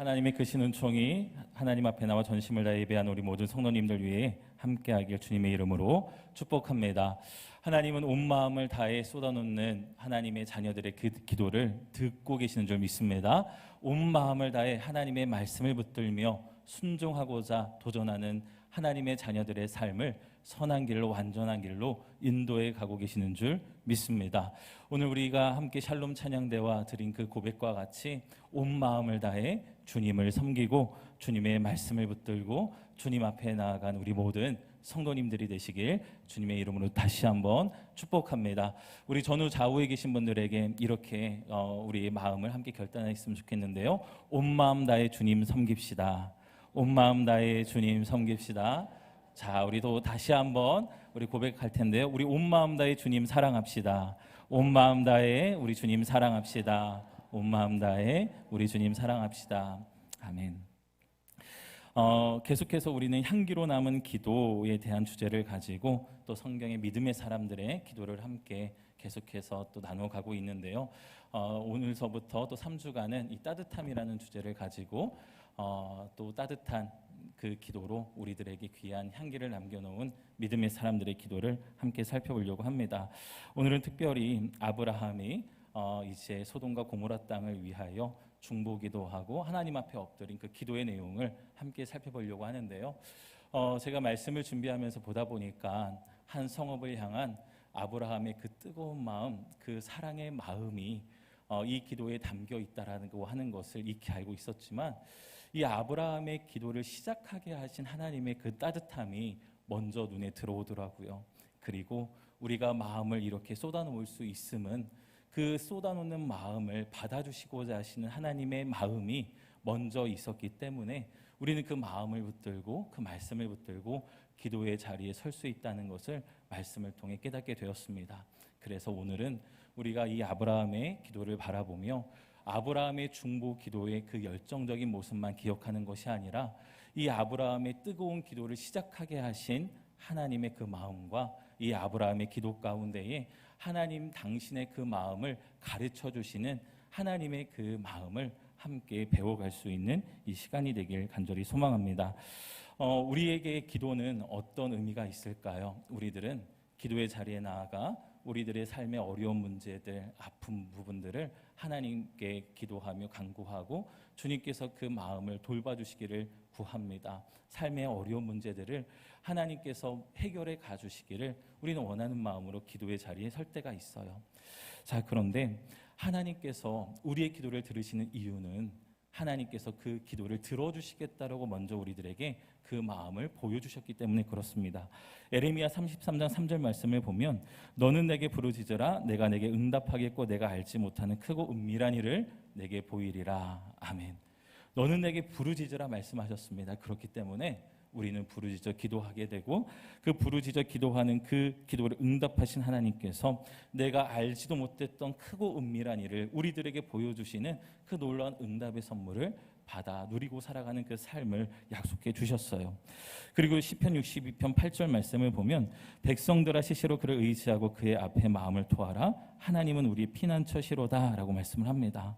하나님의 크신 은총이 하나님 앞에 나와 전심을 다해 예배한 우리 모든 성도님들 위해 함께하길 주님의 이름으로 축복합니다. 하나님은 온 마음을 다해 쏟아놓는 하나님의 자녀들의 그 기도를 듣고 계시는 줄 믿습니다. 온 마음을 다해 하나님의 말씀을 붙들며 순종하고자 도전하는 하나님의 자녀들의 삶을 선한 길로, 완전한 길로 인도해 가고 계시는 줄 믿습니다. 오늘 우리가 함께 샬롬 찬양대와 드린 그 고백과 같이 온 마음을 다해 주님을 섬기고 주님의 말씀을 붙들고 주님 앞에 나아간 우리 모든 성도님들이 되시길 주님의 이름으로 다시 한번 축복합니다. 우리 전후 좌우에 계신 분들에게 이렇게 우리의 마음을 함께 결단했으면 좋겠는데요. 온 마음 다해 주님 섬깁시다. 온 마음 다해 주님 섬깁시다. 자, 우리도 다시 한번 우리 고백할 텐데요. 우리 온 마음 다해 주님 사랑합시다. 온 마음 다해 우리 주님 사랑합시다. 온 마음 다해 우리 주님 사랑합시다. 아멘. 계속해서 우리는 향기로 남은 기도에 대한 주제를 가지고 또 성경의 믿음의 사람들의 기도를 함께 계속해서 또 나눠가고 있는데요. 오늘서부터 또 3주간은 이 따뜻함이라는 주제를 가지고 또 따뜻한 그 기도로 우리들에게 귀한 향기를 남겨놓은 믿음의 사람들의 기도를 함께 살펴보려고 합니다. 오늘은 특별히 아브라함이 이제 소돔과 고모라 땅을 위하여 중보기도하고 하나님 앞에 엎드린 그 기도의 내용을 함께 살펴보려고 하는데요. 제가 말씀을 준비하면서 보다 보니까 한 성읍을 향한 아브라함의 그 뜨거운 마음, 그 사랑의 마음이 이 기도에 담겨 있다라는 거 하는 것을 익히 알고 있었지만 이 아브라함의 기도를 시작하게 하신 하나님의 그 따뜻함이 먼저 눈에 들어오더라고요. 그리고 우리가 마음을 이렇게 쏟아놓을 수 있음은 그 쏟아놓는 마음을 받아주시고자 하시는 하나님의 마음이 먼저 있었기 때문에 우리는 그 마음을 붙들고 그 말씀을 붙들고 기도의 자리에 설 수 있다는 것을 말씀을 통해 깨닫게 되었습니다. 그래서 오늘은 우리가 이 아브라함의 기도를 바라보며 아브라함의 중보 기도의 그 열정적인 모습만 기억하는 것이 아니라 이 아브라함의 뜨거운 기도를 시작하게 하신 하나님의 그 마음과 이 아브라함의 기도 가운데에 하나님 당신의 그 마음을 가르쳐 주시는 하나님의 그 마음을 함께 배워갈 수 있는 이 시간이 되길 간절히 소망합니다. 우리에게 기도는 어떤 의미가 있을까요? 우리들은 기도의 자리에 나아가 우리들의 삶의 어려운 문제들, 아픈 부분들을 하나님께 기도하며 간구하고 주님께서 그 마음을 돌봐주시기를 구합니다. 삶의 어려운 문제들을 하나님께서 해결해 가주시기를 우리는 원하는 마음으로 기도의 자리에 설 때가 있어요. 자, 그런데 하나님께서 우리의 기도를 들으시는 이유는 하나님께서 그 기도를 들어주시겠다라고 먼저 우리들에게 그 마음을 보여주셨기 때문에 그렇습니다. 에레미야 33장 3절 말씀을 보면 너는 내게 부르짖으라 내가 내게 응답하겠고 내가 알지 못하는 크고 은밀한 일을 내게 보이리라. 아멘. 너는 내게 부르짖으라 말씀하셨습니다. 그렇기 때문에 우리는 부르짖어 기도하게 되고 그 부르짖어 기도하는 그 기도를 응답하신 하나님께서 내가 알지도 못했던 크고 은밀한 일을 우리들에게 보여주시는 그 놀라운 응답의 선물을 받아 누리고 살아가는 그 삶을 약속해 주셨어요. 그리고 시편 62편 8절 말씀을 보면 백성들아 시시로 그를 의지하고 그의 앞에 마음을 토하라 하나님은 우리의 피난처시로다 라고 말씀을 합니다.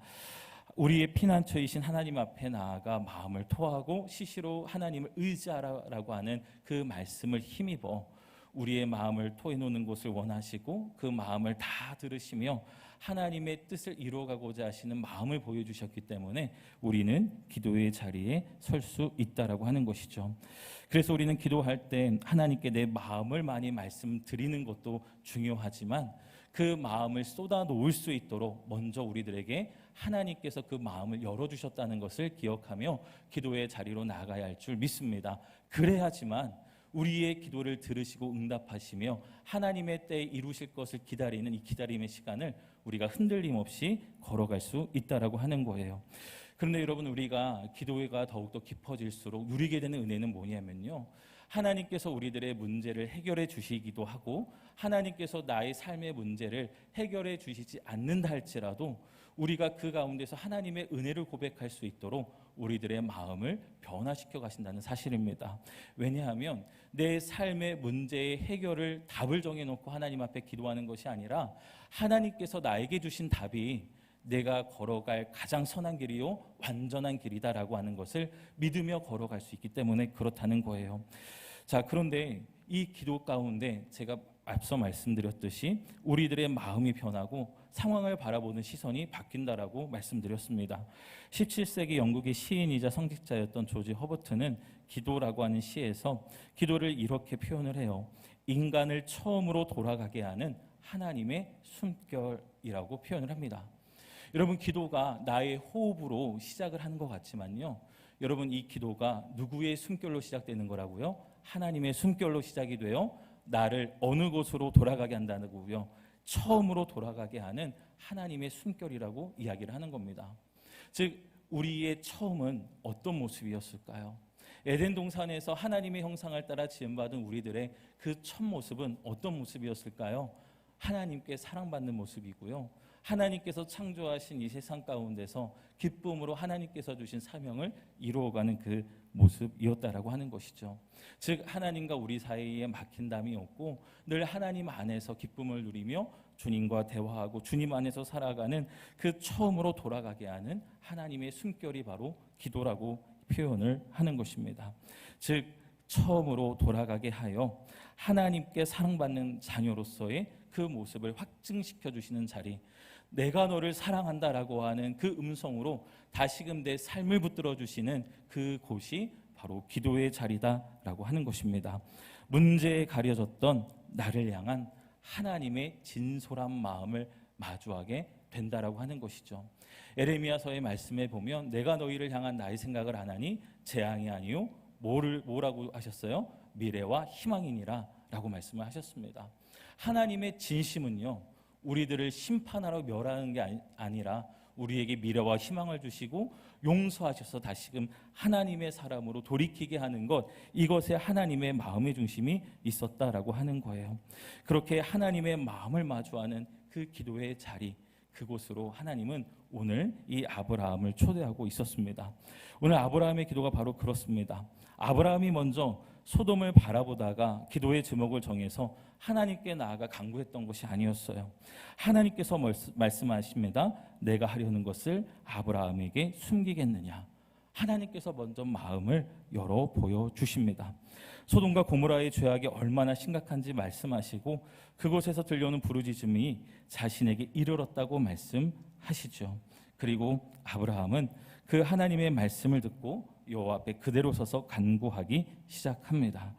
우리의 피난처이신 하나님 앞에 나아가 마음을 토하고 시시로 하나님을 의지하라라고 하는 그 말씀을 힘입어 우리의 마음을 토해놓는 것을 원하시고 그 마음을 다 들으시며 하나님의 뜻을 이루어가고자 하시는 마음을 보여주셨기 때문에 우리는 기도의 자리에 설 수 있다라고 하는 것이죠. 그래서 우리는 기도할 때 하나님께 내 마음을 많이 말씀드리는 것도 중요하지만 그 마음을 쏟아놓을 수 있도록 먼저 우리들에게 하나님께서 그 마음을 열어주셨다는 것을 기억하며 기도의 자리로 나아가야 할 줄 믿습니다. 그래야지만 우리의 기도를 들으시고 응답하시며 하나님의 때에 이루실 것을 기다리는 이 기다림의 시간을 우리가 흔들림 없이 걸어갈 수 있다라고 하는 거예요. 그런데 여러분, 우리가 기도가 더욱더 깊어질수록 누리게 되는 은혜는 뭐냐면요, 하나님께서 우리들의 문제를 해결해 주시기도 하고 하나님께서 나의 삶의 문제를 해결해 주시지 않는다 할지라도 우리가 그 가운데서 하나님의 은혜를 고백할 수 있도록 우리들의 마음을 변화시켜 가신다는 사실입니다. 왜냐하면 내 삶의 문제의 해결을 답을 정해놓고 하나님 앞에 기도하는 것이 아니라 하나님께서 나에게 주신 답이 내가 걸어갈 가장 선한 길이요 완전한 길이다라고 하는 것을 믿으며 걸어갈 수 있기 때문에 그렇다는 거예요. 자, 그런데 이 기도 가운데 제가 앞서 말씀드렸듯이 우리들의 마음이 변하고 상황을 바라보는 시선이 바뀐다라고 말씀드렸습니다. 17세기 영국의 시인이자 성직자였던 조지 허버트는 기도라고 하는 시에서 기도를 이렇게 표현을 해요. 인간을 처음으로 돌아가게 하는 하나님의 숨결이라고 표현을 합니다. 여러분, 기도가 나의 호흡으로 시작을 하는 것 같지만요, 여러분, 이 기도가 누구의 숨결로 시작되는 거라고요? 하나님의 숨결로 시작이 돼요. 나를 어느 곳으로 돌아가게 한다는 거고요, 처음으로 돌아가게 하는 하나님의 숨결이라고 이야기를 하는 겁니다. 즉, 우리의 처음은 어떤 모습이었을까요? 에덴 동산에서 하나님의 형상을 따라 지음받은 우리들의 그 첫 모습은 어떤 모습이었을까요? 하나님께 사랑받는 모습이고요, 하나님께서 창조하신 이 세상 가운데서 기쁨으로 하나님께서 주신 사명을 이루어가는 그 모습이었다라고 하는 것이죠. 즉, 하나님과 우리 사이에 막힌 담이 없고 늘 하나님 안에서 기쁨을 누리며 주님과 대화하고 주님 안에서 살아가는 그 처음으로 돌아가게 하는 하나님의 숨결이 바로 기도라고 표현을 하는 것입니다. 즉, 처음으로 돌아가게 하여 하나님께 사랑받는 자녀로서의 그 모습을 확증시켜 주시는 자리, 내가 너를 사랑한다라고 하는 그 음성으로 다시금 내 삶을 붙들어 주시는 그 곳이 바로 기도의 자리다라고 하는 것입니다. 문제에 가려졌던 나를 향한 하나님의 진솔한 마음을 마주하게 된다라고 하는 것이죠. 에레미야서의 말씀에 보면 내가 너희를 향한 나의 생각을 안 하니 재앙이 아니요 뭐라고 하셨어요? 미래와 희망이니라 라고 말씀을 하셨습니다. 하나님의 진심은요, 우리들을 심판하러 멸하는 게 아니라 우리에게 미래와 희망을 주시고 용서하셔서 다시금 하나님의 사람으로 돌이키게 하는 것, 이것에 하나님의 마음의 중심이 있었다라고 하는 거예요. 그렇게 하나님의 마음을 마주하는 그 기도의 자리, 그곳으로 하나님은 오늘 이 아브라함을 초대하고 있었습니다. 오늘 아브라함의 기도가 바로 그렇습니다. 아브라함이 먼저 소돔을 바라보다가 기도의 제목을 정해서 하나님께 나아가 간구했던 것이 아니었어요. 하나님께서 말씀하십니다. 내가 하려는 것을 아브라함에게 숨기겠느냐. 하나님께서 먼저 마음을 열어 보여주십니다. 소돔과 고모라의 죄악이 얼마나 심각한지 말씀하시고 그곳에서 들려오는 부르짖음이 자신에게 이르렀다고 말씀하시죠. 그리고 아브라함은 그 하나님의 말씀을 듣고 여호와 앞에 그대로 서서 간구하기 시작합니다.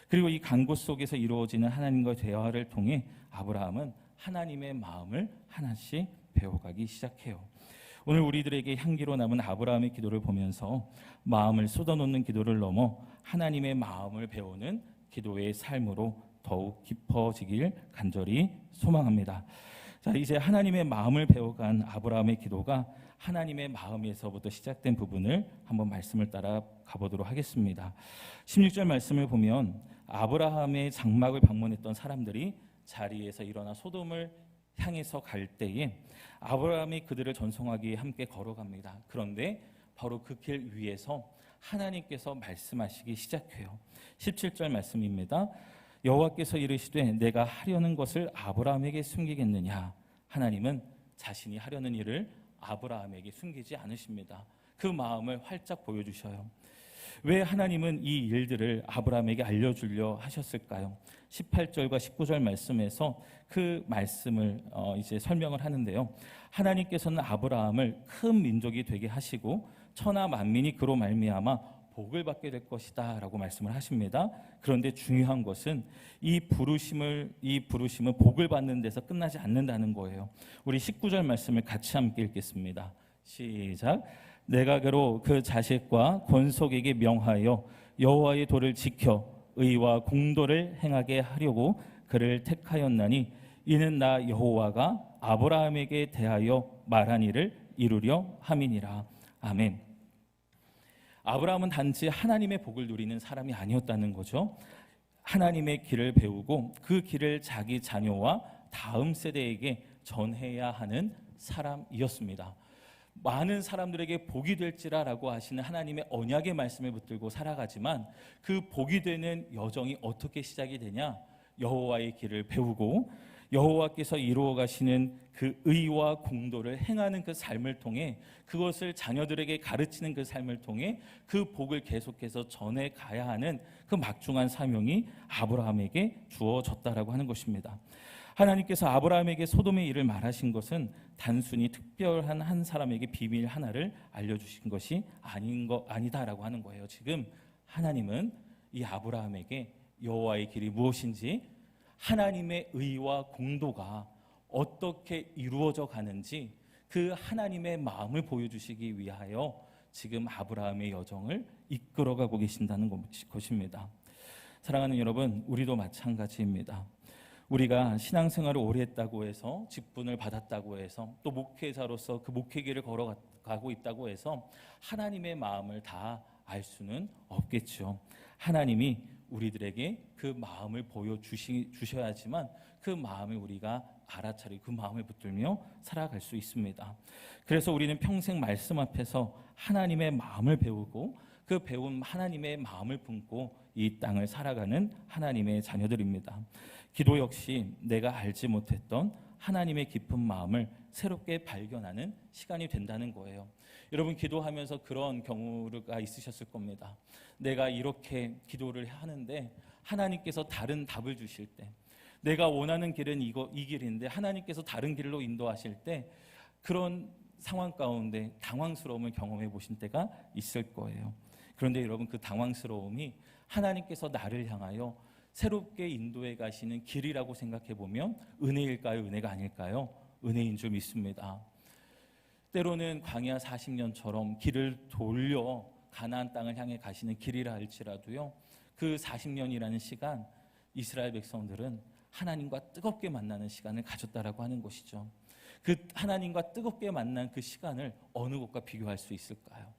그리고 이 간구 속에서 이루어지는 하나님과의 대화를 통해 아브라함은 하나님의 마음을 하나씩 배워가기 시작해요. 오늘 우리들에게 향기로 남은 아브라함의 기도를 보면서 마음을 쏟아놓는 기도를 넘어 하나님의 마음을 배우는 기도의 삶으로 더욱 깊어지길 간절히 소망합니다. 자, 이제 하나님의 마음을 배워간 아브라함의 기도가 하나님의 마음에서부터 시작된 부분을 한번 말씀을 따라 가보도록 하겠습니다. 16절 말씀을 보면 아브라함의 장막을 방문했던 사람들이 자리에서 일어나 소돔을 향해서 갈 때에 아브라함이 그들을 전송하기 위해 함께 걸어갑니다. 그런데 바로 그 길 위에서 하나님께서 말씀하시기 시작해요. 17절 말씀입니다. 여호와께서 이르시되 내가 하려는 것을 아브라함에게 숨기겠느냐. 하나님은 자신이 하려는 일을 아브라함에게 숨기지 않으십니다. 그 마음을 활짝 보여주셔요. 왜 하나님은 이 일들을 아브라함에게 알려주려 하셨을까요? 18절과 19절 말씀에서 그 말씀을 이제 설명을 하는데요. 하나님께서는 아브라함을 큰 민족이 되게 하시고 천하 만민이 그로 말미암아 복을 받게 될 것이다 라고 말씀을 하십니다. 그런데 중요한 것은 이 부르심은 복을 받는 데서 끝나지 않는다는 거예요. 우리 19절 말씀을 같이 함께 읽겠습니다. 시작. 내가 그로 그 자식과 권속에게 명하여 여호와의 도를 지켜 의와 공도를 행하게 하려고 그를 택하였나니 이는 나 여호와가 아브라함에게 대하여 말한 일을 이루려 함이니라. 아멘. 아브라함은 단지 하나님의 복을 누리는 사람이 아니었다는 거죠. 하나님의 길을 배우고 그 길을 자기 자녀와 다음 세대에게 전해야 하는 사람이었습니다. 많은 사람들에게 복이 될지라라고 하시는 하나님의 언약의 말씀을 붙들고 살아가지만 그 복이 되는 여정이 어떻게 시작이 되냐? 여호와의 길을 배우고 여호와께서 이루어 가시는 그 의와 공도를 행하는 그 삶을 통해 그것을 자녀들에게 가르치는 그 삶을 통해 그 복을 계속해서 전해 가야 하는 그 막중한 사명이 아브라함에게 주어졌다라고 하는 것입니다. 하나님께서 아브라함에게 소돔의 일을 말하신 것은 단순히 특별한 한 사람에게 비밀 하나를 알려주신 것이 아니다라고 하는 거예요. 지금 하나님은 이 아브라함에게 여호와의 길이 무엇인지, 하나님의 의와 공도가 어떻게 이루어져 가는지 그 하나님의 마음을 보여주시기 위하여 지금 아브라함의 여정을 이끌어가고 계신다는 것입니다. 사랑하는 여러분, 우리도 마찬가지입니다. 우리가 신앙생활을 오래 했다고 해서 직분을 받았다고 해서 또 목회자로서 그 목회길을 걸어가고 있다고 해서 하나님의 마음을 다 알 수는 없겠죠. 하나님이 우리들에게 그 마음을 보여주셔야지만 그 마음을 우리가 알아차리고 그 마음을 붙들며 살아갈 수 있습니다. 그래서 우리는 평생 말씀 앞에서 하나님의 마음을 배우고 그 배운 하나님의 마음을 품고 이 땅을 살아가는 하나님의 자녀들입니다. 기도 역시 내가 알지 못했던 하나님의 깊은 마음을 새롭게 발견하는 시간이 된다는 거예요. 여러분, 기도하면서 그런 경우가 있으셨을 겁니다. 내가 이렇게 기도를 하는데 하나님께서 다른 답을 주실 때, 내가 원하는 길은 이 길인데 하나님께서 다른 길로 인도하실 때 그런 상황 가운데 당황스러움을 경험해 보신 때가 있을 거예요. 그런데 여러분, 그 당황스러움이 하나님께서 나를 향하여 새롭게 인도해 가시는 길이라고 생각해 보면 은혜일까요? 은혜가 아닐까요? 은혜인 줄 믿습니다. 때로는 광야 40년처럼 길을 돌려 가나안 땅을 향해 가시는 길이라 할지라도요, 그 40년이라는 시간 이스라엘 백성들은 하나님과 뜨겁게 만나는 시간을 가졌다라고 하는 것이죠. 그 하나님과 뜨겁게 만난 그 시간을 어느 것과 비교할 수 있을까요?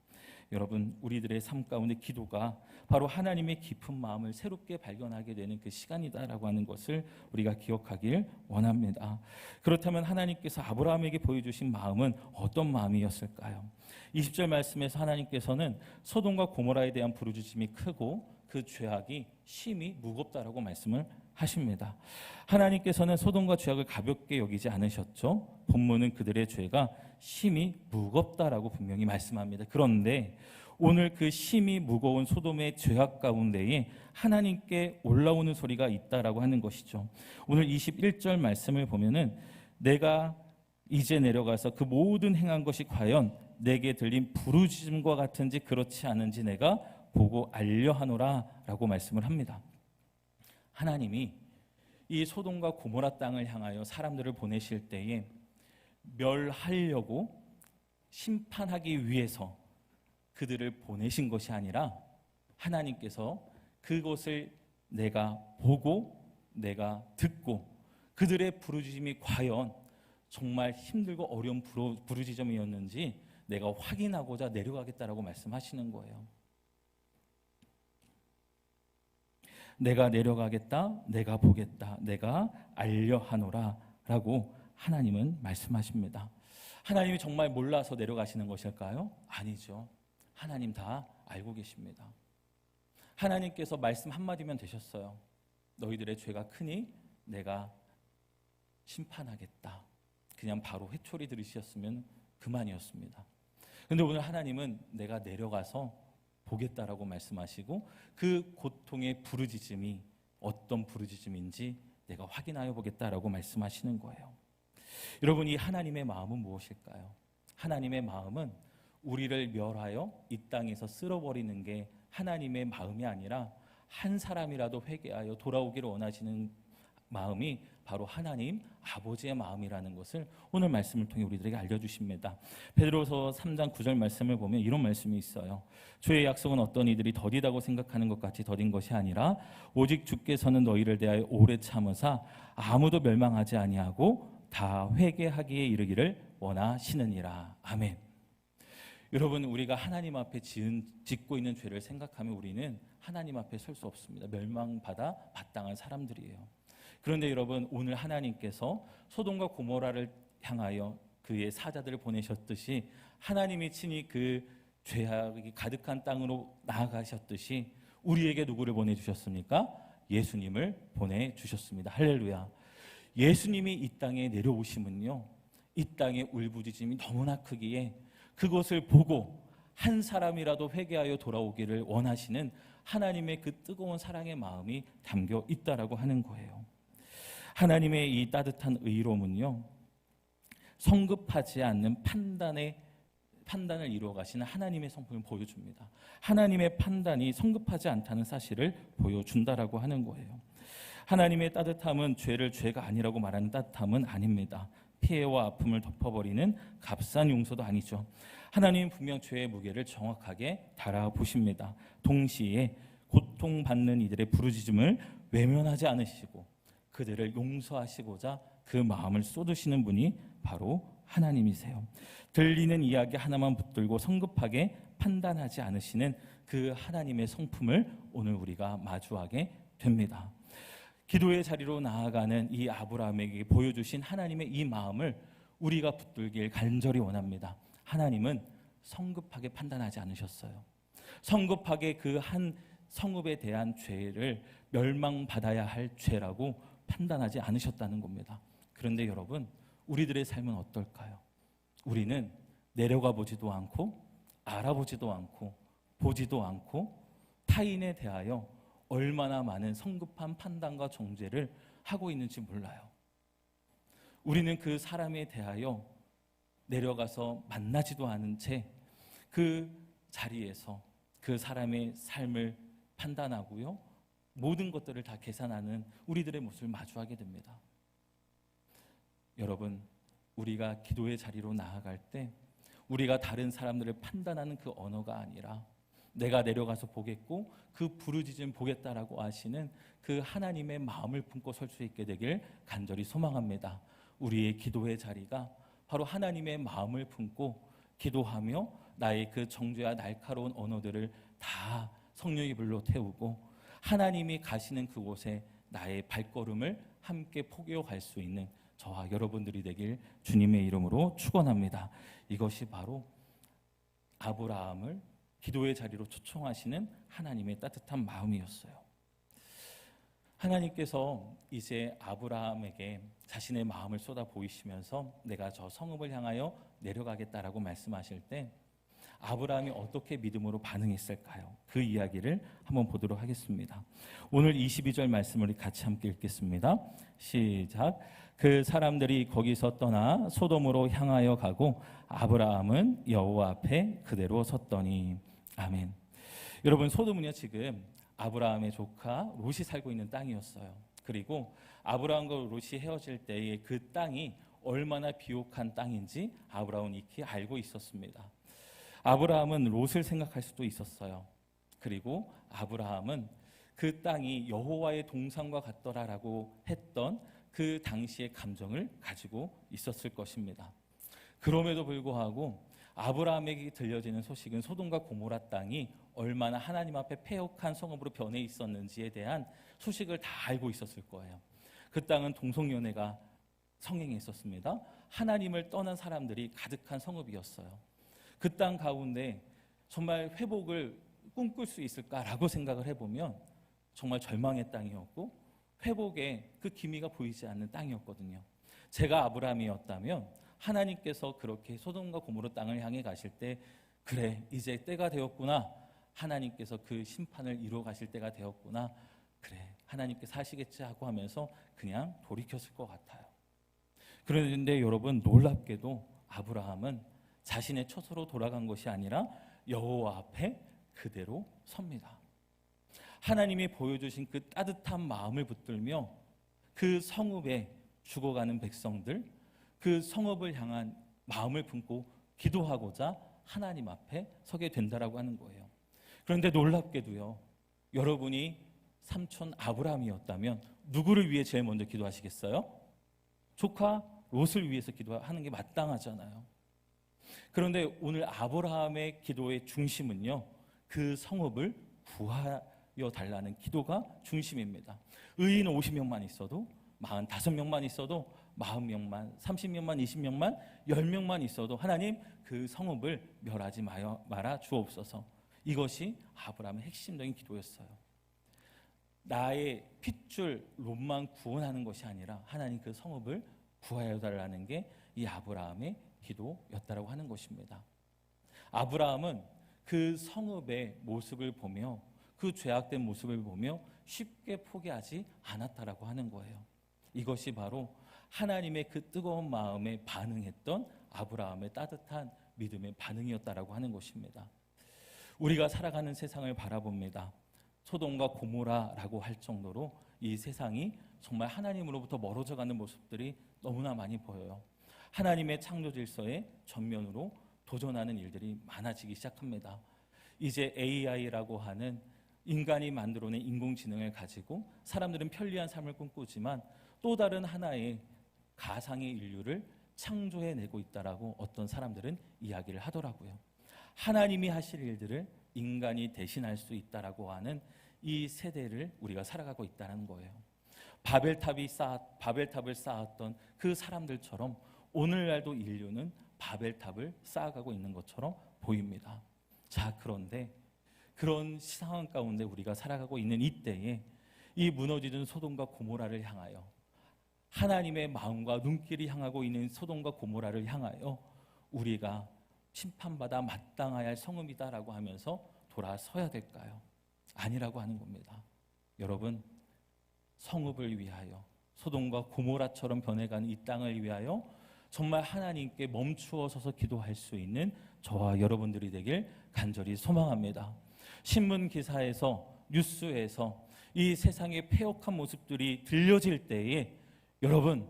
여러분, 우리들의 삶 가운데 기도가 바로 하나님의 깊은 마음을 새롭게 발견하게 되는 그 시간이다라고 하는 것을 우리가 기억하길 원합니다. 그렇다면 하나님께서 아브라함에게 보여주신 마음은 어떤 마음이었을까요? 20절 말씀에서 하나님께서는 소돔과 고모라에 대한 부르짖음이 크고 그 죄악이 심히 무겁다라고 말씀을 하십니다. 하나님께서는 소돔과 죄악을 가볍게 여기지 않으셨죠. 본문은 그들의 죄가 심히 무겁다라고 분명히 말씀합니다. 그런데 오늘 그 심히 무거운 소돔의 죄악 가운데에 하나님께 올라오는 소리가 있다라고 하는 것이죠. 오늘 21절 말씀을 보면은 내가 이제 내려가서 그 모든 행한 것이 과연 내게 들린 부르짖음과 같은지 그렇지 않은지 내가 보고 알려하노라 라고 말씀을 합니다. 하나님이 이 소돔과 고모라 땅을 향하여 사람들을 보내실 때에 멸하려고 심판하기 위해서 그들을 보내신 것이 아니라 하나님께서 그것을 내가 보고 내가 듣고 그들의 부르짖음이 과연 정말 힘들고 어려운 부르짖음이었는지 내가 확인하고자 내려가겠다라고 말씀하시는 거예요. 내가 내려가겠다, 내가 보겠다, 내가 알려하노라 라고 하나님은 말씀하십니다. 하나님이 정말 몰라서 내려가시는 것일까요? 아니죠. 하나님 다 알고 계십니다. 하나님께서 말씀 한마디면 되셨어요. 너희들의 죄가 크니 내가 심판하겠다. 그냥 바로 회초리 들으셨으면 그만이었습니다. 그런데 오늘 하나님은 내가 내려가서 보겠다라고 말씀하시고 그 고통의 부르짖음이 어떤 부르짖음인지 내가 확인하여 보겠다라고 말씀하시는 거예요. 여러분, 이 하나님의 마음은 무엇일까요? 하나님의 마음은 우리를 멸하여 이 땅에서 쓸어버리는 게 하나님의 마음이 아니라 한 사람이라도 회개하여 돌아오기를 원하시는 마음이 바로 하나님 아버지의 마음이라는 것을 오늘 말씀을 통해 우리들에게 알려주십니다. 베드로서 3장 9절 말씀을 보면 이런 말씀이 있어요. 주의 약속은 어떤 이들이 더디다고 생각하는 것 같이 더딘 것이 아니라 오직 주께서는 너희를 대하여 오래 참으사 아무도 멸망하지 아니하고 다 회개하기에 이르기를 원하시느니라. 아멘. 여러분, 우리가 하나님 앞에 짓고 있는 죄를 생각하면 우리는 하나님 앞에 설 수 없습니다. 멸망받아 마땅한 사람들이에요. 그런데 여러분, 오늘 하나님께서 소돔과 고모라를 향하여 그의 사자들을 보내셨듯이 하나님이 친히 그 죄악이 가득한 땅으로 나아가셨듯이 우리에게 누구를 보내주셨습니까? 예수님을 보내주셨습니다. 할렐루야. 예수님이 이 땅에 내려오심은요, 이 땅의 울부짖음이 너무나 크기에 그것을 보고 한 사람이라도 회개하여 돌아오기를 원하시는 하나님의 그 뜨거운 사랑의 마음이 담겨 있다라고 하는 거예요. 하나님의 이 따뜻한 의로움은요, 성급하지 않는 판단을 이루어 가시는 하나님의 성품을 보여줍니다. 하나님의 판단이 성급하지 않다는 사실을 보여준다라고 하는 거예요. 하나님의 따뜻함은 죄를 죄가 아니라고 말하는 따뜻함은 아닙니다. 피해와 아픔을 덮어버리는 값싼 용서도 아니죠. 하나님은 분명 죄의 무게를 정확하게 달아보십니다. 동시에 고통받는 이들의 부르짖음을 외면하지 않으시고 그들을 용서하시고자 그 마음을 쏟으시는 분이 바로 하나님이세요. 들리는 이야기 하나만 붙들고 성급하게 판단하지 않으시는 그 하나님의 성품을 오늘 우리가 마주하게 됩니다. 기도의 자리로 나아가는 이 아브라함에게 보여주신 하나님의 이 마음을 우리가 붙들길 간절히 원합니다. 하나님은 성급하게 판단하지 않으셨어요. 성급하게 그 한 성읍에 대한 죄를 멸망받아야 할 죄라고 판단하지 않으셨다는 겁니다. 그런데 여러분, 우리들의 삶은 어떨까요? 우리는 내려가 보지도 않고 알아보지도 않고 보지도 않고 타인에 대하여 얼마나 많은 성급한 판단과 정죄를 하고 있는지 몰라요. 우리는 그 사람에 대하여 내려가서 만나지도 않은 채 그 자리에서 그 사람의 삶을 판단하고요, 모든 것들을 다 계산하는 우리들의 모습을 마주하게 됩니다. 여러분, 우리가 기도의 자리로 나아갈 때 우리가 다른 사람들을 판단하는 그 언어가 아니라 내가 내려가서 보겠고 그 부르짖음 보겠다라고 하시는 그 하나님의 마음을 품고 설 수 있게 되길 간절히 소망합니다. 우리의 기도의 자리가 바로 하나님의 마음을 품고 기도하며 나의 그 정죄와 날카로운 언어들을 다 성령의 불로 태우고 하나님이 가시는 그곳에 나의 발걸음을 함께 포개어갈 수 있는 저와 여러분들이 되길 주님의 이름으로 축원합니다. 이것이 바로 아브라함을 기도의 자리로 초청하시는 하나님의 따뜻한 마음이었어요. 하나님께서 이제 아브라함에게 자신의 마음을 쏟아 보이시면서 내가 저 성읍을 향하여 내려가겠다라고 말씀하실 때 아브라함이 어떻게 믿음으로 반응했을까요? 그 이야기를 한번 보도록 하겠습니다. 오늘 22절 말씀을 같이 함께 읽겠습니다. 시작. 그 사람들이 거기서 떠나 소돔으로 향하여 가고 아브라함은 여호와 앞에 그대로 섰더니. 아멘. 여러분, 소돔은요 지금 아브라함의 조카 롯이 살고 있는 땅이었어요. 그리고 아브라함과 롯이 헤어질 때에 그 땅이 얼마나 비옥한 땅인지 아브라함은 익히 알고 있었습니다. 아브라함은 롯을 생각할 수도 있었어요. 그리고 아브라함은 그 땅이 여호와의 동산과 같더라라고 했던 그 당시의 감정을 가지고 있었을 것입니다. 그럼에도 불구하고 아브라함에게 들려지는 소식은 소돔과 고모라 땅이 얼마나 하나님 앞에 패역한 성읍으로 변해 있었는지에 대한 소식을 다 알고 있었을 거예요. 그 땅은 동성연애가 성행해 있었습니다. 하나님을 떠난 사람들이 가득한 성읍이었어요. 그 땅 가운데 정말 회복을 꿈꿀 수 있을까라고 생각을 해보면 정말 절망의 땅이었고 회복의 그 기미가 보이지 않는 땅이었거든요. 제가 아브라함이었다면 하나님께서 그렇게 소돔과 고모라 땅을 향해 가실 때 그래, 이제 때가 되었구나, 하나님께서 그 심판을 이루어 가실 때가 되었구나, 그래 하나님께서 하시겠지 하고 하면서 그냥 돌이켰을 것 같아요. 그런데 여러분, 놀랍게도 아브라함은 자신의 처소로 돌아간 것이 아니라 여호와 앞에 그대로 섭니다. 하나님이 보여주신 그 따뜻한 마음을 붙들며 그 성읍에 죽어가는 백성들, 그 성읍을 향한 마음을 품고 기도하고자 하나님 앞에 서게 된다라고 하는 거예요. 그런데 놀랍게도요, 여러분이 삼촌 아브라함이었다면 누구를 위해 제일 먼저 기도하시겠어요? 조카 롯을 위해서 기도하는 게 마땅하잖아요. 그런데 오늘 아브라함의 기도의 중심은요, 그 성읍을 구하여 달라는 기도가 중심입니다. 의인 50명만 있어도, 45명만 있어도, 40명만, 30명만, 20명만, 10명만 있어도 하나님 그 성읍을 멸하지 말아 주옵소서. 이것이 아브라함의 핵심적인 기도였어요. 나의 핏줄 롯만 구원하는 것이 아니라 하나님 그 성읍을 구하여 달라는 게 이 아브라함의 기도였다라고 하는 것입니다. 아브라함은 그 성읍의 모습을 보며 그 죄악된 모습을 보며 쉽게 포기하지 않았다라고 하는 거예요. 이것이 바로 하나님의 그 뜨거운 마음에 반응했던 아브라함의 따뜻한 믿음의 반응이었다라고 하는 것입니다. 우리가 살아가는 세상을 바라봅니다. 소돔과 고모라라고 할 정도로 이 세상이 정말 하나님으로부터 멀어져가는 모습들이 너무나 많이 보여요. 하나님의 창조 질서에 전면으로 도전하는 일들이 많아지기 시작합니다. 이제 AI라고 하는 인간이 만들어낸 인공지능을 가지고 사람들은 편리한 삶을 꿈꾸지만 또 다른 하나의 가상의 인류를 창조해내고 있다라고 어떤 사람들은 이야기를 하더라고요. 하나님이 하실 일들을 인간이 대신할 수 있다라고 하는 이 세대를 우리가 살아가고 있다는 거예요. 바벨탑을 쌓았던 그 사람들처럼 오늘날도 인류는 바벨탑을 쌓아가고 있는 것처럼 보입니다. 자, 그런데 그런 상황 가운데 우리가 살아가고 있는 이때에 이 무너지는 소돔과 고모라를 향하여 하나님의 마음과 눈길이 향하고 있는 소돔과 고모라를 향하여 우리가 심판받아 마땅해야 할 성읍이다라고 하면서 돌아서야 될까요? 아니라고 하는 겁니다. 여러분, 성읍을 위하여 소돔과 고모라처럼 변해가는 이 땅을 위하여 정말 하나님께 멈추어 서서 기도할 수 있는 저와 여러분들이 되길 간절히 소망합니다. 신문 기사에서 뉴스에서 이 세상의 패역한 모습들이 들려질 때에 여러분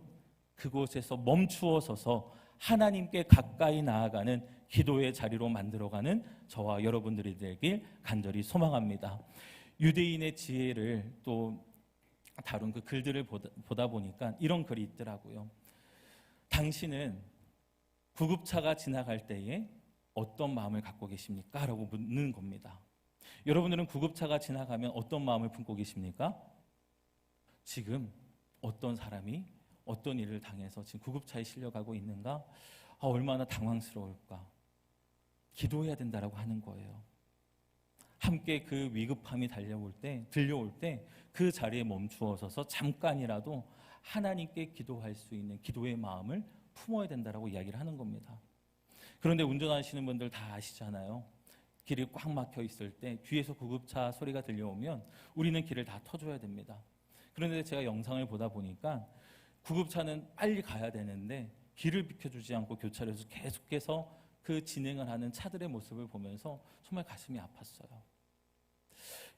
그곳에서 멈추어 서서 하나님께 가까이 나아가는 기도의 자리로 만들어가는 저와 여러분들이 되길 간절히 소망합니다. 유대인의 지혜를 또 다룬 그 글들을 보다 보니까 이런 글이 있더라고요. 당신은 구급차가 지나갈 때에 어떤 마음을 갖고 계십니까? 라고 묻는 겁니다. 여러분들은 구급차가 지나가면 어떤 마음을 품고 계십니까? 지금 어떤 사람이 어떤 일을 당해서 지금 구급차에 실려가고 있는가? 얼마나 당황스러울까? 기도해야 된다라고 하는 거예요. 함께 그 위급함이 들려올 때 그 자리에 멈추어 서서 잠깐이라도 하나님께 기도할 수 있는 기도의 마음을 품어야 된다라고 이야기를 하는 겁니다. 그런데 운전하시는 분들 다 아시잖아요. 길이 꽉 막혀 있을 때 뒤에서 구급차 소리가 들려오면 우리는 길을 다 터줘야 됩니다. 그런데 제가 영상을 보다 보니까 구급차는 빨리 가야 되는데 길을 비켜주지 않고 교차로에서 계속해서 그 진행을 하는 차들의 모습을 보면서 정말 가슴이 아팠어요.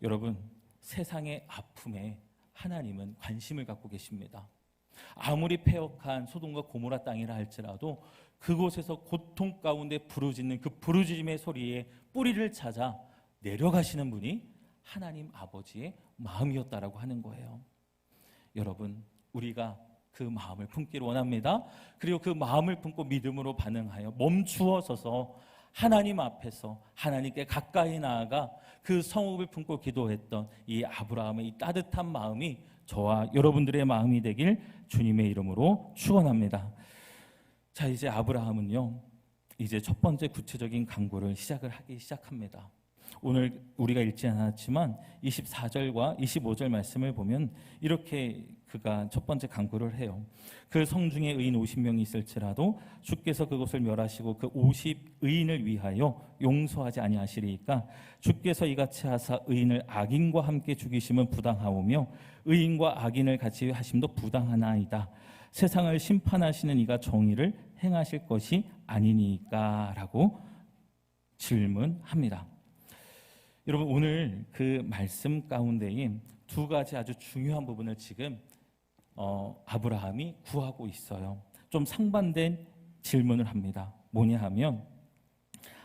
여러분, 세상의 아픔에 하나님은 관심을 갖고 계십니다. 아무리 패역한 소돔과 고모라 땅이라 할지라도 그곳에서 고통 가운데 부르짖는 그 부르짖음의 소리에 뿌리를 찾아 내려가시는 분이 하나님 아버지의 마음이었다라고 하는 거예요. 여러분, 우리가 그 마음을 품기를 원합니다. 그리고 그 마음을 품고 믿음으로 반응하여 멈추어 서서 하나님 앞에서 하나님께 가까이 나아가 그 성읍을 품고 기도했던 이 아브라함의 이 따뜻한 마음이 저와 여러분들의 마음이 되길 주님의 이름으로 축원합니다. 자, 이제 아브라함은요, 이제 첫 번째 구체적인 간구를 하기 시작합니다. 오늘 우리가 읽지 않았지만 24절과 25절 말씀을 보면 이렇게 그가 첫 번째 간구를 해요. 그 성중에 의인 50명이 있을지라도 주께서 그것을 멸하시고 그 50의인을 위하여 용서하지 아니하시리이까 주께서 이같이 하사 의인을 악인과 함께 죽이심은 부당하오며 의인과 악인을 같이 하심도 부당하나이다. 세상을 심판하시는 이가 정의를 행하실 것이 아니니까 라고 질문합니다. 여러분, 오늘 그 말씀 가운데에 두 가지 아주 중요한 부분을 지금 아브라함이 구하고 있어요. 좀 상반된 질문을 합니다. 뭐냐 하면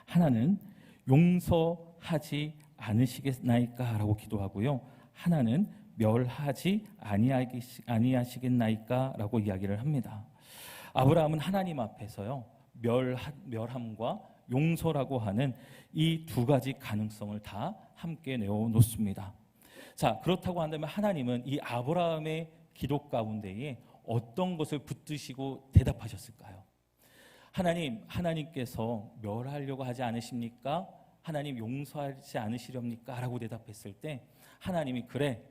하나는 용서하지 않으시겠나이까 라고 기도하고요. 하나는 멸하지 아니하시겠나이까 라고 이야기를 합니다. 아브라함은 하나님 앞에서요, 멸함과 용서라고 하는 이 두 가지 가능성을 다 함께 내어놓습니다. 자, 그렇다고 한다면 하나님은 이 아브라함의 기도 가운데에 어떤 것을 붙드시고 대답하셨을까요? 하나님께서 멸하려고 하지 않으십니까? 하나님 용서하지 않으시렵니까? 라고 대답했을 때 하나님이 그래,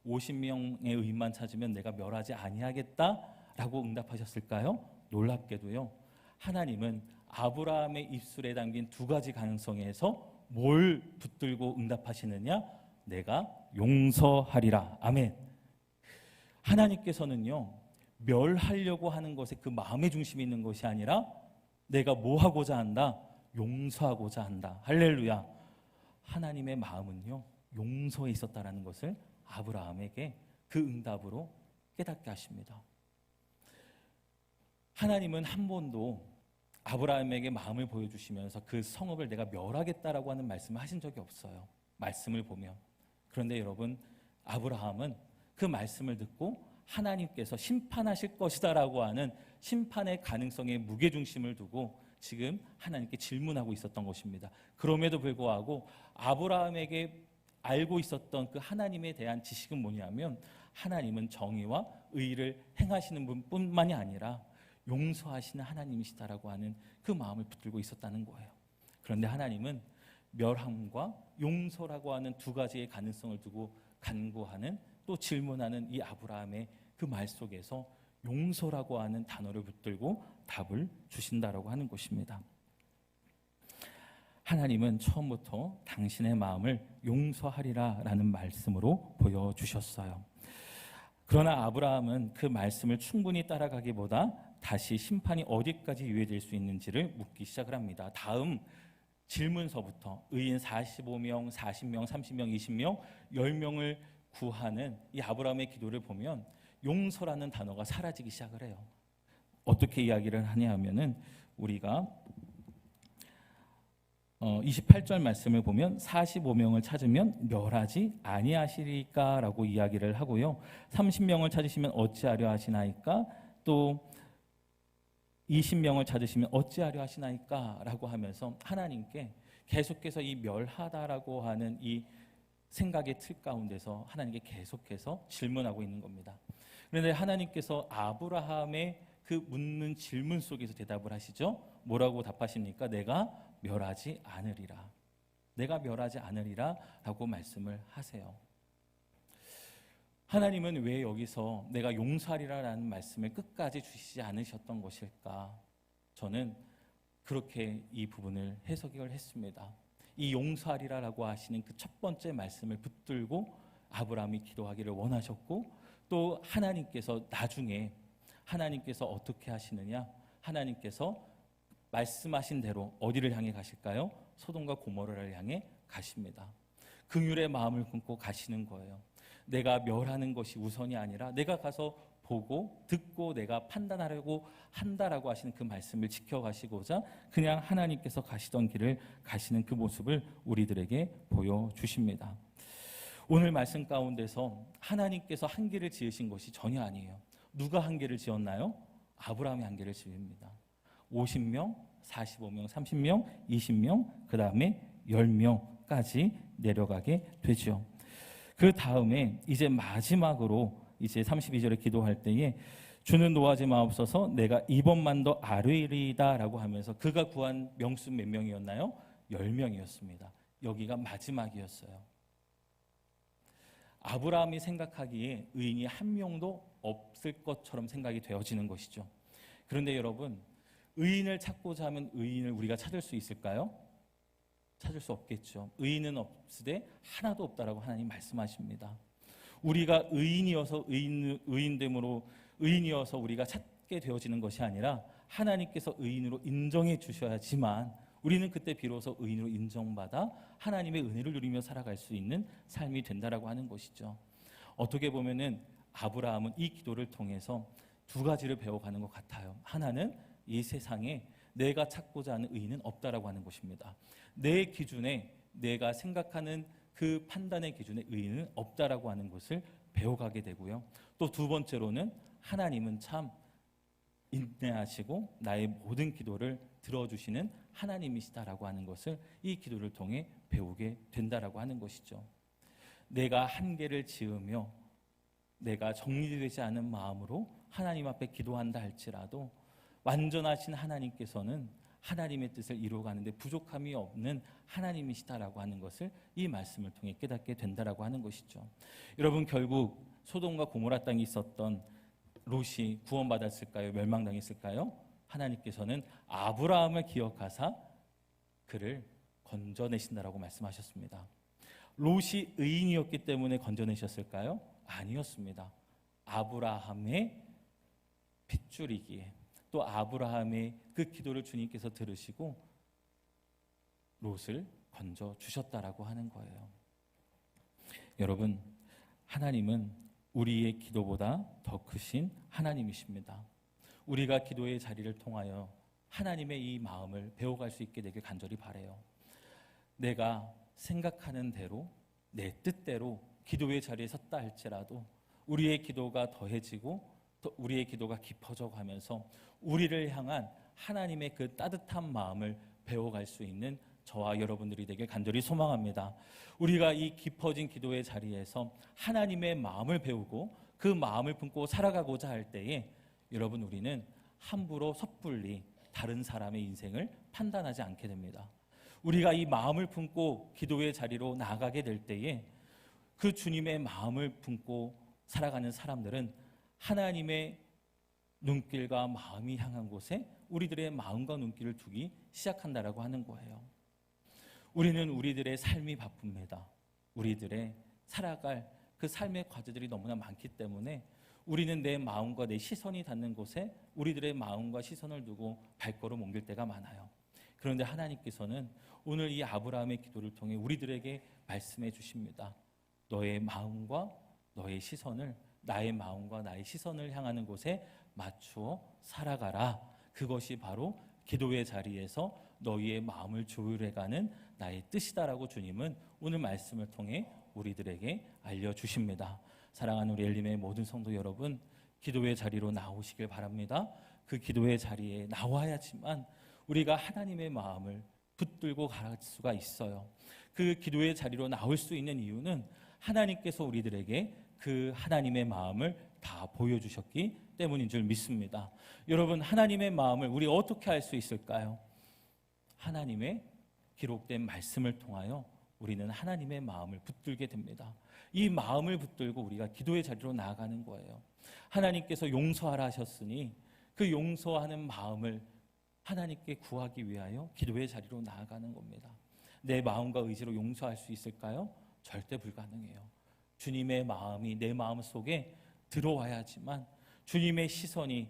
50명의 의인만 찾으면 내가 멸하지 아니하겠다라고 응답하셨을까요? 놀랍게도요. 하나님은 아브라함의 입술에 담긴 두 가지 가능성에서 뭘 붙들고 응답하시느냐? 내가 용서하리라. 아멘. 하나님께서는요, 멸하려고 하는 것에 그 마음의 중심이 있는 것이 아니라 내가 뭐 하고자 한다? 용서하고자 한다. 할렐루야. 하나님의 마음은요, 용서에 있었다라는 것을 아브라함에게 그 응답으로 깨닫게 하십니다. 하나님은 한 번도 아브라함에게 마음을 보여주시면서 그 성읍을 내가 멸하겠다라고 하는 말씀을 하신 적이 없어요. 말씀을 보면. 그런데 여러분, 아브라함은 그 말씀을 듣고 하나님께서 심판하실 것이다라고 하는 심판의 가능성에 무게중심을 두고 지금 하나님께 질문하고 있었던 것입니다. 그럼에도 불구하고 아브라함에게 알고 있었던 그 하나님에 대한 지식은 뭐냐면 하나님은 정의와 의를 행하시는 분뿐만이 아니라 용서하시는 하나님이시다라고 하는 그 마음을 붙들고 있었다는 거예요. 그런데 하나님은 멸함과 용서라고 하는 두 가지의 가능성을 두고 간구하는 또 질문하는 이 아브라함의 그 말 속에서 용서라고 하는 단어를 붙들고 답을 주신다라고 하는 것입니다. 하나님은 처음부터 당신의 마음을 용서하리라라는 말씀으로 보여주셨어요. 그러나 아브라함은 그 말씀을 충분히 따라가기보다 다시 심판이 어디까지 유예될 수 있는지를 묻기 시작을 합니다. 다음 질문서부터 의인 45명, 40명, 30명, 20명, 10명을 구하는 이 아브라함의 기도를 보면 용서라는 단어가 사라지기 시작을 해요. 어떻게 이야기를 하냐 하면은 우리가 28절 말씀을 보면 45명을 찾으면 멸하지 아니하시리까라고 이야기를 하고요. 30명을 찾으시면 어찌하려 하시나이까? 또 20명을 찾으시면 어찌하려 하시나이까라고 하면서 하나님께 계속해서 이 멸하다라고 하는 이 생각의 틀 가운데서 하나님께 계속해서 질문하고 있는 겁니다. 그런데 하나님께서 아브라함의 그 묻는 질문 속에서 대답을 하시죠. 뭐라고 답하십니까? 내가 멸하지 않으리라. 내가 멸하지 않으리라 라고 말씀을 하세요. 하나님은 왜 여기서 내가 용서하리라라는 말씀을 끝까지 주시지 않으셨던 것일까? 저는 그렇게 이 부분을 해석을 했습니다. 이 용서하리라라고 하시는 그 첫 번째 말씀을 붙들고 아브라함이 기도하기를 원하셨고 또 하나님께서 나중에 하나님께서 어떻게 하시느냐? 하나님께서 말씀하신 대로 어디를 향해 가실까요? 소돔과 고모라를 향해 가십니다. 긍휼의 마음을 품고 가시는 거예요. 내가 멸하는 것이 우선이 아니라 내가 가서 보고 듣고 내가 판단하려고 한다라고 하시는 그 말씀을 지켜가시고자 그냥 하나님께서 가시던 길을 가시는 그 모습을 우리들에게 보여주십니다. 오늘 말씀 가운데서 하나님께서 한계를 지으신 것이 전혀 아니에요. 누가 한계를 지었나요? 아브라함이 한계를 지읍니다. 50명, 45명, 30명, 20명, 그 다음에 10명까지 내려가게 되죠. 그 다음에 이제 마지막으로 이제 32절에 기도할 때에 주는 노하지 마옵소서 내가 이번만 더 아뢰리이다라고 하면서 그가 구한 명수 몇 명이었나요? 10명이었습니다. 여기가 마지막이었어요. 아브라함이 생각하기에 의인이 한 명도 없을 것처럼 생각이 되어지는 것이죠. 그런데 여러분, 의인을 찾고자 하면 의인을 우리가 찾을 수 있을까요? 찾을 수 없겠죠. 의인은 없으되 하나도 없다라고 하나님 말씀하십니다. 우리가 의인이어서 의인됨으로 의인이어서 우리가 찾게 되어지는 것이 아니라 하나님께서 의인으로 인정해 주셔야지만 우리는 그때 비로소 의인으로 인정받아 하나님의 은혜를 누리며 살아갈 수 있는 삶이 된다라고 하는 것이죠. 어떻게 보면은 아브라함은 이 기도를 통해서 두 가지를 배워가는 것 같아요. 하나는 이 세상에 내가 찾고자 하는 의인은 없다라고 하는 것입니다. 내 기준에 내가 생각하는 그 판단의 기준에 의인은 없다라고 하는 것을 배워가게 되고요. 또 두 번째로는 하나님은 참 인내하시고 나의 모든 기도를 들어주시는 하나님이시다라고 하는 것을 이 기도를 통해 배우게 된다라고 하는 것이죠. 내가 한계를 지으며 내가 정리되지 않은 마음으로 하나님 앞에 기도한다 할지라도 완전하신 하나님께서는 하나님의 뜻을 이루어가는데 부족함이 없는 하나님이시다라고 하는 것을 이 말씀을 통해 깨닫게 된다라고 하는 것이죠. 여러분, 결국 소돔과 고모라 땅에 있었던 롯이 구원받았을까요? 멸망당했을까요? 하나님께서는 아브라함을 기억하사 그를 건져내신다라고 말씀하셨습니다. 롯이 의인이었기 때문에 건져내셨을까요? 아니었습니다. 아브라함의 핏줄이기에, 또 아브라함의 그 기도를 주님께서 들으시고 롯을 건져주셨다라고 하는 거예요. 여러분, 하나님은 우리의 기도보다 더 크신 하나님이십니다. 우리가 기도의 자리를 통하여 하나님의 이 마음을 배워갈 수 있게 되길 간절히 바라요. 내가 생각하는 대로, 내 뜻대로 기도의 자리에 섰다 할지라도 우리의 기도가 더해지고 또 우리의 기도가 깊어져 가면서 우리를 향한 하나님의 그 따뜻한 마음을 배워갈 수 있는 저와 여러분들이 되길 간절히 소망합니다. 우리가 이 깊어진 기도의 자리에서 하나님의 마음을 배우고 그 마음을 품고 살아가고자 할 때에 여러분, 우리는 함부로 섣불리 다른 사람의 인생을 판단하지 않게 됩니다. 우리가 이 마음을 품고 기도의 자리로 나아가게 될 때에 그 주님의 마음을 품고 살아가는 사람들은 하나님의 눈길과 마음이 향한 곳에 우리들의 마음과 눈길을 두기 시작한다라고 하는 거예요. 우리는 우리들의 삶이 바쁩니다. 우리들의 살아갈 그 삶의 과제들이 너무나 많기 때문에 우리는 내 마음과 내 시선이 닿는 곳에 우리들의 마음과 시선을 두고 발걸음 옮길 때가 많아요. 그런데 하나님께서는 오늘 이 아브라함의 기도를 통해 우리들에게 말씀해 주십니다. 너의 마음과 너의 시선을 나의 마음과 나의 시선을 향하는 곳에 맞추어 살아가라. 그것이 바로 기도의 자리에서 너희의 마음을 조율해가는 나의 뜻이다라고 주님은 오늘 말씀을 통해 우리들에게 알려주십니다. 사랑하는 우리 엘림의 모든 성도 여러분, 기도의 자리로 나오시길 바랍니다. 그 기도의 자리에 나와야지만 우리가 하나님의 마음을 붙들고 갈 수가 있어요. 그 기도의 자리로 나올 수 있는 이유는 하나님께서 우리들에게 그 하나님의 마음을 다 보여주셨기 때문인 줄 믿습니다. 여러분, 하나님의 마음을 우리 어떻게 알 수 있을까요? 하나님의 기록된 말씀을 통하여 우리는 하나님의 마음을 붙들게 됩니다. 이 마음을 붙들고 우리가 기도의 자리로 나아가는 거예요. 하나님께서 용서하라 하셨으니 그 용서하는 마음을 하나님께 구하기 위하여 기도의 자리로 나아가는 겁니다. 내 마음과 의지로 용서할 수 있을까요? 절대 불가능해요. 주님의 마음이 내 마음 속에 들어와야지만, 주님의 시선이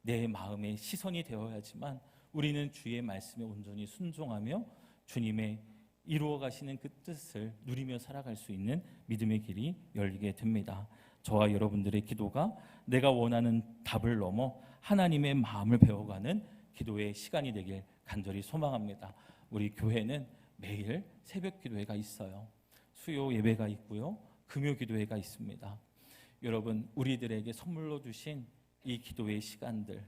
내 마음의 시선이 되어야지만 우리는 주의 말씀에 온전히 순종하며 주님의 이루어 가시는 그 뜻을 누리며 살아갈 수 있는 믿음의 길이 열리게 됩니다. 저와 여러분들의 기도가 내가 원하는 답을 넘어 하나님의 마음을 배워가는 기도의 시간이 되길 간절히 소망합니다. 우리 교회는 매일 새벽 기도회가 있어요. 수요 예배가 있고요. 금요 기도회가 있습니다. 여러분, 우리들에게 선물로 주신 이 기도의 시간들,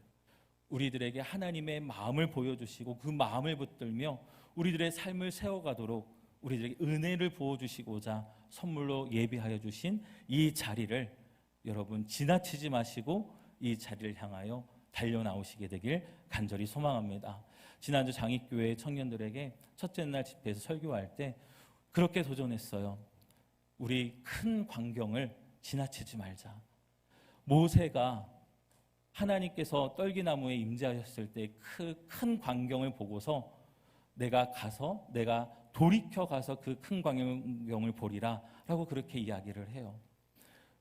우리들에게 하나님의 마음을 보여주시고 그 마음을 붙들며 우리들의 삶을 세워가도록 우리들에게 은혜를 부어주시고자 선물로 예비하여 주신 이 자리를 여러분 지나치지 마시고 이 자리를 향하여 달려나오시게 되길 간절히 소망합니다. 지난주 장익교회 청년들에게 첫째 날 집회에서 설교할 때 그렇게 도전했어요. 우리 큰 광경을 지나치지 말자. 모세가 하나님께서 떨기나무에 임재하셨을 때 그 큰 광경을 보고서 내가 돌이켜 가서 그 큰 광경을 보리라 라고 그렇게 이야기를 해요.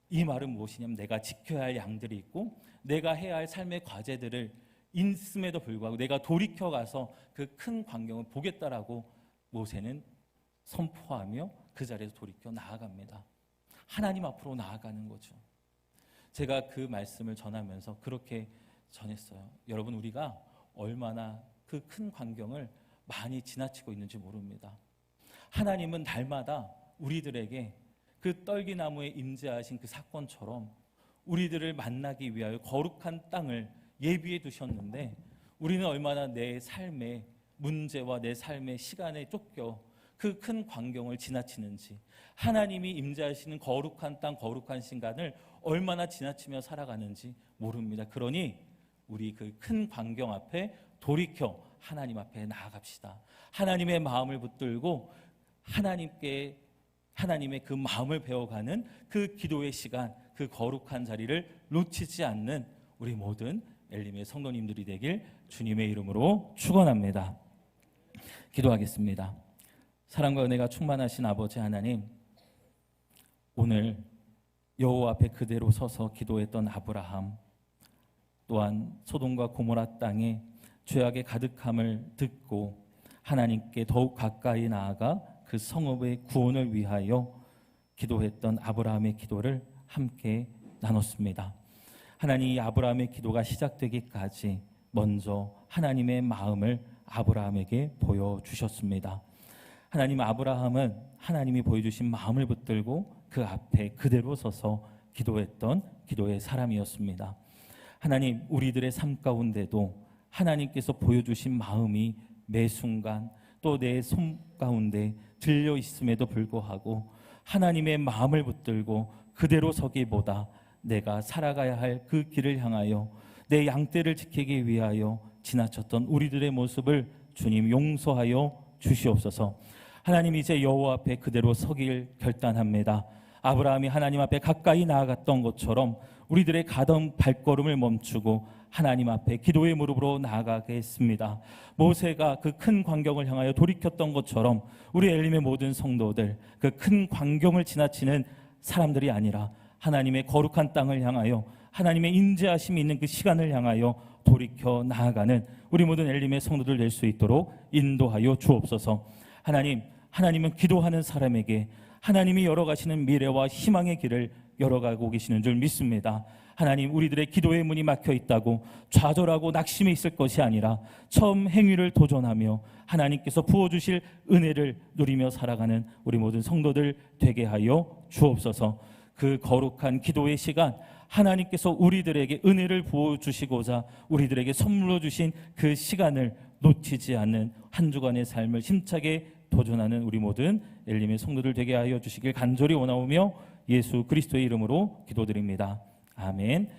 이 말은 무엇이냐면 내가 지켜야 할 양들이 있고 내가 해야 할 삶의 과제들을 있음에도 불구하고 내가 돌이켜 가서 그 큰 광경을 보겠다라고 모세는 선포하며 그 자리에서 돌이켜 나아갑니다. 하나님 앞으로 나아가는 거죠. 제가 그 말씀을 전하면서 그렇게 전했어요. 여러분, 우리가 얼마나 그 큰 광경을 많이 지나치고 있는지 모릅니다. 하나님은 날마다 우리들에게 그 떨기나무에 임재하신 그 사건처럼 우리들을 만나기 위하여 거룩한 땅을 예비해 두셨는데 우리는 얼마나 내 삶의 문제와 내 삶의 시간에 쫓겨 그 큰 광경을 지나치는지, 하나님이 임재하시는 거룩한 땅, 거룩한 시간을 얼마나 지나치며 살아가는지 모릅니다. 그러니 우리 그 큰 광경 앞에 돌이켜 하나님 앞에 나아갑시다. 하나님의 마음을 붙들고 하나님의 그 마음을 배워가는 그 기도의 시간, 그 거룩한 자리를 놓치지 않는 우리 모든 엘림의 성도님들이 되길 주님의 이름으로 축원합니다. 기도하겠습니다. 사랑과 은혜가 충만하신 아버지 하나님, 오늘 여호와 앞에 그대로 서서 기도했던 아브라함, 또한 소돔과 고모라 땅에 죄악의 가득함을 듣고 하나님께 더욱 가까이 나아가 그 성읍의 구원을 위하여 기도했던 아브라함의 기도를 함께 나눴습니다. 하나님, 이 아브라함의 기도가 시작되기까지 먼저 하나님의 마음을 아브라함에게 보여주셨습니다. 하나님, 아브라함은 하나님이 보여주신 마음을 붙들고 그 앞에 그대로 서서 기도했던 기도의 사람이었습니다. 하나님, 우리들의 삶 가운데도 하나님께서 보여주신 마음이 매 순간 또 내 손 가운데 들려 있음에도 불구하고 하나님의 마음을 붙들고 그대로 서기보다 내가 살아가야 할 그 길을 향하여 내 양떼를 지키기 위하여 지나쳤던 우리들의 모습을 주님 용서하여 주시옵소서. 하나님, 이제 여호와 앞에 그대로 서길 결단합니다. 아브라함이 하나님 앞에 가까이 나아갔던 것처럼 우리들의 가던 발걸음을 멈추고 하나님 앞에 기도의 무릎으로 나아가겠습니다. 모세가 그 큰 광경을 향하여 돌이켰던 것처럼 우리 엘림의 모든 성도들, 그 큰 광경을 지나치는 사람들이 아니라 하나님의 거룩한 땅을 향하여 하나님의 인자하심이 있는 그 시간을 향하여 돌이켜 나아가는 우리 모든 엘림의 성도들 될 수 있도록 인도하여 주옵소서. 하나님은 기도하는 사람에게 하나님이 열어가시는 미래와 희망의 길을 열어가고 계시는 줄 믿습니다. 하나님, 우리들의 기도의 문이 막혀 있다고 좌절하고 낙심해 있을 것이 아니라 처음 행위를 도전하며 하나님께서 부어주실 은혜를 누리며 살아가는 우리 모든 성도들 되게 하여 주옵소서. 그 거룩한 기도의 시간, 하나님께서 우리들에게 은혜를 부어주시고자 우리들에게 선물로 주신 그 시간을 놓치지 않는 한 주간의 삶을 힘차게 도전하는 우리 모든 엘림의 성도들 되게 하여 주시길 간절히 원하오며 예수 그리스도의 이름으로 기도드립니다. 아멘.